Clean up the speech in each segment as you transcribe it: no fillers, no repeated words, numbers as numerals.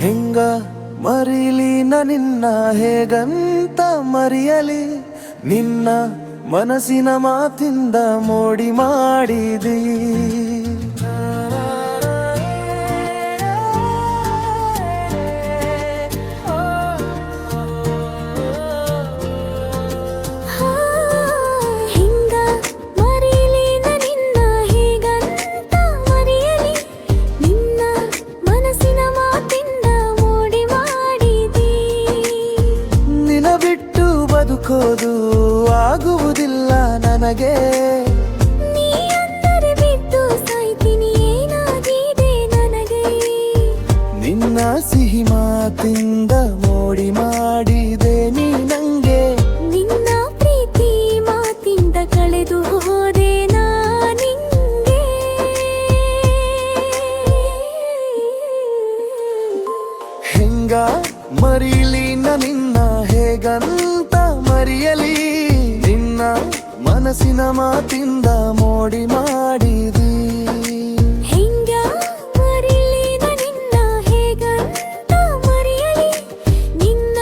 ಹೆಂಗ ಮರೀಲಿ ನಿನ್ನ ಹೇಗಂತ ಮರೆಯಲಿ ನಿನ್ನ ಮನಸ್ಸಿನ ಮಾತಿಂದ ಮೋಡಿ ಮಾಡಿದಿ ಬದುಕೋದು ಆಗುವುದಿಲ್ಲ ನನಗೆ ನೀ ಅಂದರೆ ಬಿಟ್ಟು ಸಾಯ್ತೀನಿ ಏನಾಗಿದೆ ನನಗೆ ನಿನ್ನ ಸಿಹಿ ಮಾತಿಂದ ಮೋಡಿ ಮಾಡಿದೆ ನೀ ನಂಗೆ ನಿನ್ನ ಪ್ರೀತಿ ಮಾತಿಂದ ಕಳೆದು ಹೋದೆ ನಾ ನಿಂಗೆ ಹೆಂಗ ಮರೀಲಿ ನಿನ್ನ ಹೇಗಂತ ಮರೆಯಲಿ ನಿನ್ನ ಮನಸ್ಸಿನ ಮಾತಿಂದ ಮೋಡಿ ಮಾಡಿದಿ ಹೆಂಗ ಮರೀಲಿ ನಿನ್ನ ಹೇಗಂತ ಮರೆಯಲಿ ನಿನ್ನ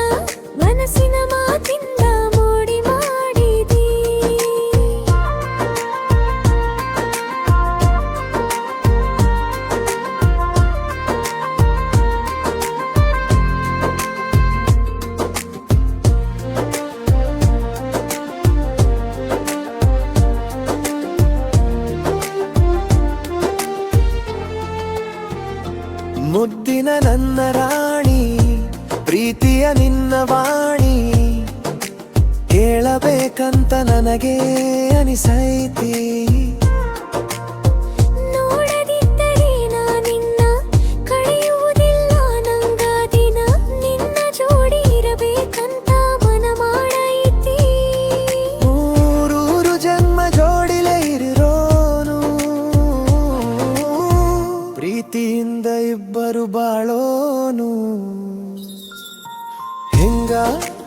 ಮನಸ್ಸಿನ ಮಾತಿಂದ ಮೋಡಿ ಮಾಡಿದಿ ಮುದ್ದಿನ ನನ್ನ ರಾಣಿ ಪ್ರೀತಿಯ ನಿನ್ನ ವಾಣಿ ಹೇಳಬೇಕಂತ ನನಗೆ ಅನಿಸೈತಿ ನೋಡದಿದ್ದರೆ ನಾ ನಿನ್ನ ಕಳೆಯುವುದಿಲ್ಲ ನಂಗ ದಿನ ನಿನ್ನ ಜೋಡಿ ಇರಬೇಕಂತ ಮನ ಮಾಡೈತಿ ಮೂರೂರು ಜನ್ಮ ಜೋಡಿಲೆ ಇರೋನು ಪ್ರೀತಿಯಿಂದ ಇಬ್ಬರು ಬಾಳೋನು ಹೆಂಗ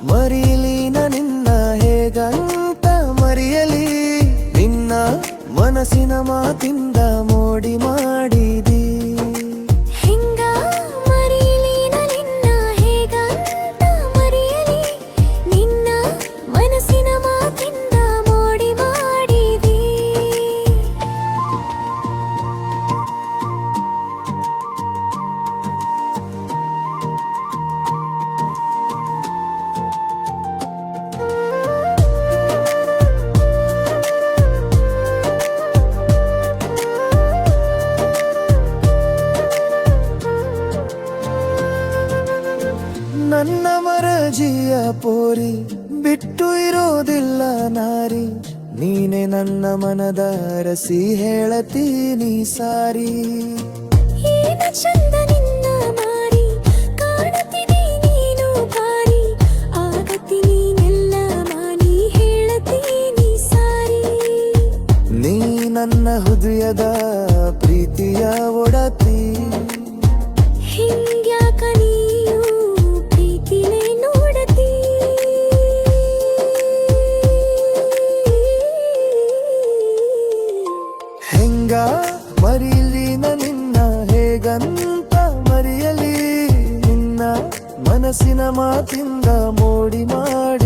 ಮರೀಲಿ ನಿನ್ನ ಹೇಗಂತ ಮರೆಯಲಿ ನಿನ್ನ ಮನಸ್ಸಿನ ಮಾತಿಂದ ಮೋಡಿ ಮಾಡಿದಿ ಹೆಂಗ ಮರೀಲಿ ನಿನ್ನ ಹೇಗಂತ ಮರೆಯಲಿ ನಿನ್ನ ಮನಸ್ಸಿನ ಮಾತಿಂದ ಮೋಡಿ ಮಾಡಿದಿ ನನ್ನ ಮರಜಿಯ ಪೋರಿ ಬಿಟ್ಟು ಇರೋದಿಲ್ಲ ನಾರಿ ನೀನೆ ನನ್ನ ಮನದ ರಸಿ ಹೇಳತೀನಿ ಸಾರಿ ಏನ ಚಂದ ನಿನ್ನ ಮಾರಿ ಕಾಣುತ್ತೀನಿ ನೀನು ಭಾರಿ ಆಗತ್ತೀನಿ ಎಲ್ಲ ಮಾನಿ ಹೇಳತೀನಿ ಸಾರಿ ನೀ ನನ್ನ ಹೃದಯದ ಪ್ರೀತಿಯ ಒಡತಿ ಹಿಂಗ್ಯಾಕ ನೀಯು ಪ್ರೀತಿನೇ ನೋಡತಿ ಹೆಂಗ ಮರೀಲಿ ನಿನ್ನ ಹೇಗಂತ ಮರೆಯಲಿ ನಿನ್ನ ಮನಸ್ಸಿನ ಮಾತಿಂದ ಮೋಡಿ ಮಾಡಿ